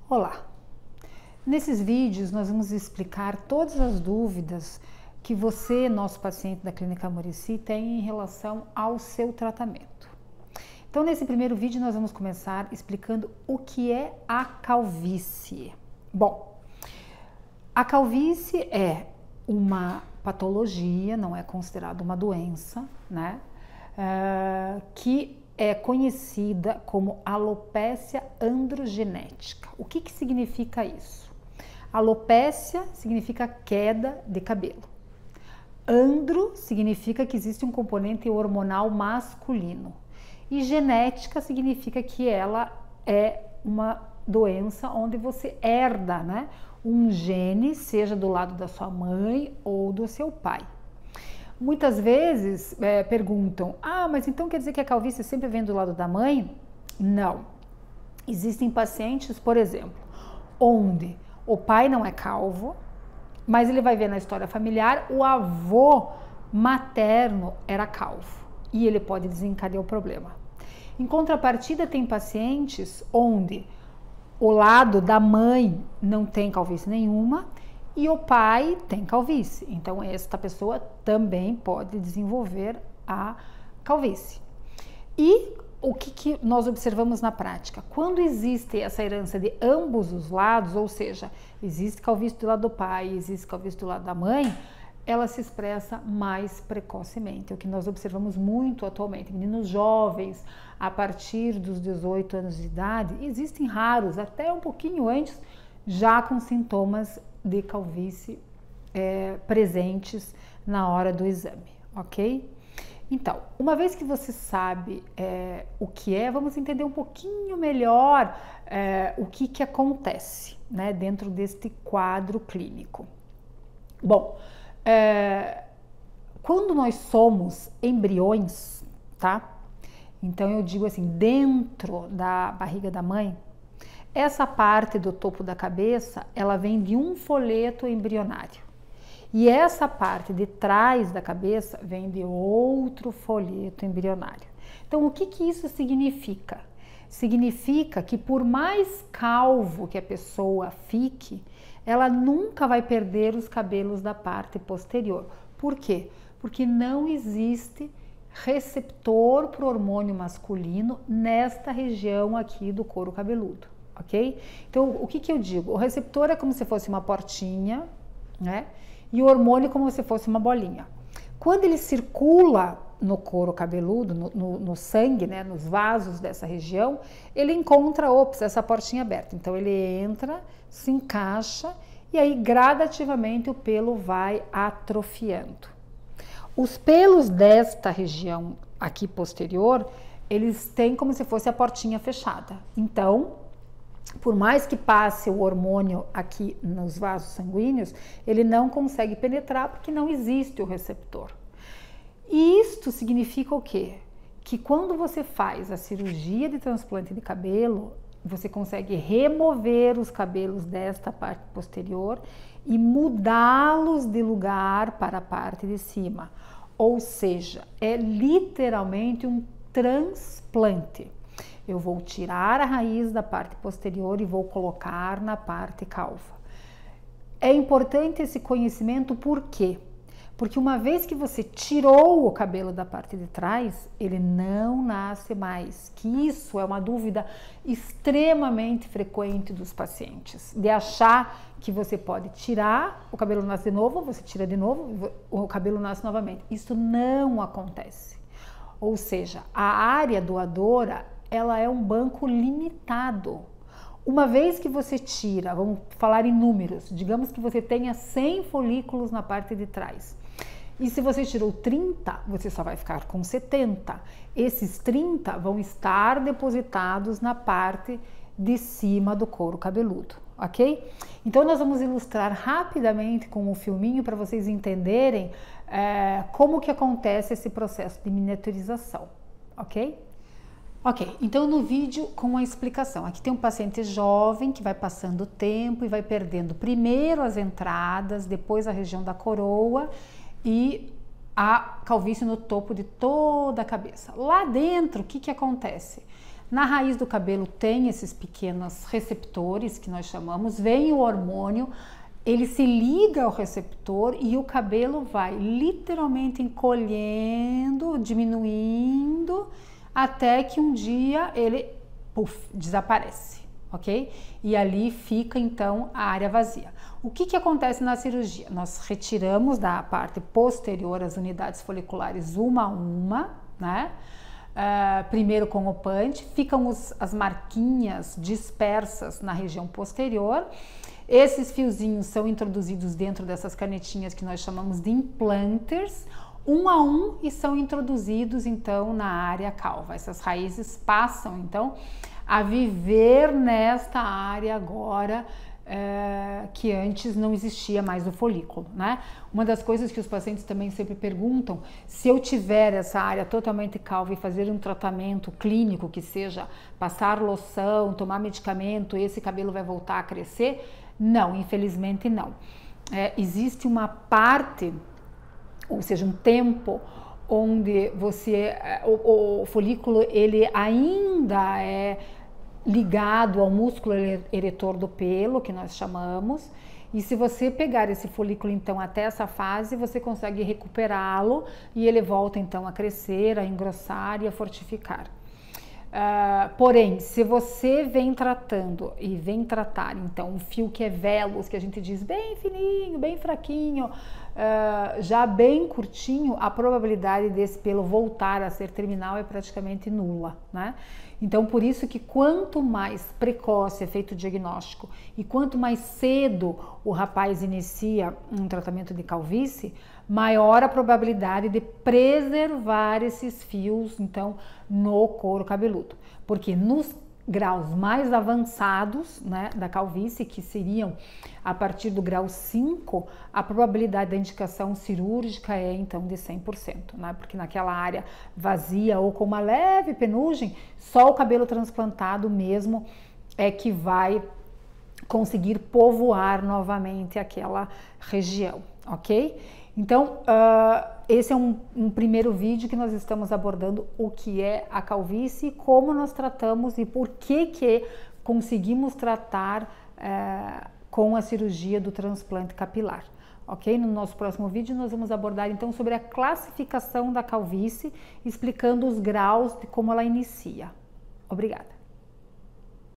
Olá! Nesses vídeos nós vamos explicar todas as dúvidas que você, nosso paciente da Clínica Muricy, tem em relação ao seu tratamento. Então, nesse primeiro vídeo nós vamos começar explicando o que é a calvície. Bom, a calvície é uma patologia, não é considerada uma doença, né? Que é conhecida como alopécia androgenética. O que significa isso? Alopécia significa queda de cabelo. Andro significa que existe um componente hormonal masculino. E genética significa que ela é uma doença onde você herda, né, um gene, seja do lado da sua mãe ou do seu pai. Muitas vezes perguntam, mas então quer dizer que a calvície sempre vem do lado da mãe? Não. Existem pacientes, por exemplo, onde o pai não é calvo, mas ele vai ver na história familiar o avô materno era calvo e ele pode desencadear o problema. Em contrapartida, tem pacientes onde o lado da mãe não tem calvície nenhuma e o pai tem calvície. Então, esta pessoa também pode desenvolver a calvície. E o que nós observamos na prática? Quando existe essa herança de ambos os lados, ou seja, existe calvície do lado do pai, existe calvície do lado da mãe, ela se expressa mais precocemente. É o que nós observamos muito atualmente. Meninos jovens, a partir dos 18 anos de idade, existem raros, até um pouquinho antes, já com sintomas de calvície presentes na hora do exame, ok? Então, uma vez que você sabe o que é, vamos entender um pouquinho melhor o que acontece, né, dentro deste quadro clínico. Bom, quando nós somos embriões, tá? Então eu digo assim, dentro da barriga da mãe, essa parte do topo da cabeça, ela vem de um folheto embrionário. E essa parte de trás da cabeça vem de outro folheto embrionário. Então, o que isso significa? Significa que por mais calvo que a pessoa fique, ela nunca vai perder os cabelos da parte posterior. Por quê? Porque não existe receptor para o hormônio masculino nesta região aqui do couro cabeludo, ok? Então, o que eu digo? O receptor é como se fosse uma portinha, né? E o hormônio como se fosse uma bolinha. Quando ele circula no couro cabeludo, no sangue, né, nos vasos dessa região, ele encontra, essa portinha aberta. Então ele entra, se encaixa e aí gradativamente o pelo vai atrofiando. Os pelos desta região aqui posterior, eles têm como se fosse a portinha fechada. Então, por mais que passe o hormônio aqui nos vasos sanguíneos, ele não consegue penetrar porque não existe o receptor. E isto significa o quê? Que quando você faz a cirurgia de transplante de cabelo, você consegue remover os cabelos desta parte posterior e mudá-los de lugar para a parte de cima. Ou seja, é literalmente um transplante. Eu vou tirar a raiz da parte posterior e vou colocar na parte calva. É importante esse conhecimento, por quê? Porque uma vez que você tirou o cabelo da parte de trás, ele não nasce mais. Que isso é uma dúvida extremamente frequente dos pacientes. De achar que você pode tirar, o cabelo nasce de novo, você tira de novo, o cabelo nasce novamente. Isso não acontece. Ou seja, a área doadora, ela é um banco limitado. Uma vez que você tira, vamos falar em números, digamos que você tenha 100 folículos na parte de trás. E se você tirou 30, você só vai ficar com 70. Esses 30 vão estar depositados na parte de cima do couro cabeludo, ok? Então nós vamos ilustrar rapidamente com um filminho para vocês entenderem como que acontece esse processo de miniaturização, ok? Ok, então no vídeo com a explicação, aqui tem um paciente jovem que vai passando o tempo e vai perdendo primeiro as entradas, depois a região da coroa e a calvície no topo de toda a cabeça. Lá dentro, o que acontece? Na raiz do cabelo tem esses pequenos receptores que nós chamamos, vem o hormônio, ele se liga ao receptor e o cabelo vai literalmente encolhendo, diminuindo, até que um dia ele desaparece, ok? E ali fica então a área vazia. O que acontece na cirurgia? Nós retiramos da parte posterior as unidades foliculares uma a uma, né? Primeiro com o punch, ficam as marquinhas dispersas na região posterior. Esses fiozinhos são introduzidos dentro dessas canetinhas que nós chamamos de implanters, um a um, e são introduzidos então na área calva. Essas raízes passam então a viver nesta área agora, que antes não existia mais o folículo, né? Uma das coisas que os pacientes também sempre perguntam, se eu tiver essa área totalmente calva e fazer um tratamento clínico, que seja passar loção, tomar medicamento, esse cabelo vai voltar a crescer? Não, infelizmente não. Existe uma parte, ou seja, um tempo onde o folículo ele ainda é ligado ao músculo eretor do pelo, que nós chamamos, e se você pegar esse folículo então até essa fase, você consegue recuperá-lo e ele volta então a crescer, a engrossar e a fortificar. Porém, se você vem tratando e vem tratar então um fio que é velos, que a gente diz bem fininho, bem fraquinho, já bem curtinho, a probabilidade desse pelo voltar a ser terminal é praticamente nula, né? Então, por isso que quanto mais precoce é feito o diagnóstico e quanto mais cedo o rapaz inicia um tratamento de calvície, maior a probabilidade de preservar esses fios, então, no couro cabeludo. Porque nos graus mais avançados, né, da calvície, que seriam a partir do grau 5, a probabilidade da indicação cirúrgica é então de 100%, né? Porque naquela área vazia ou com uma leve penugem, só o cabelo transplantado mesmo é que vai conseguir povoar novamente aquela região, ok? Então, esse é um primeiro vídeo que nós estamos abordando o que é a calvície, como nós tratamos e por que conseguimos tratar com a cirurgia do transplante capilar. Ok? No nosso próximo vídeo nós vamos abordar então sobre a classificação da calvície, explicando os graus de como ela inicia. Obrigada.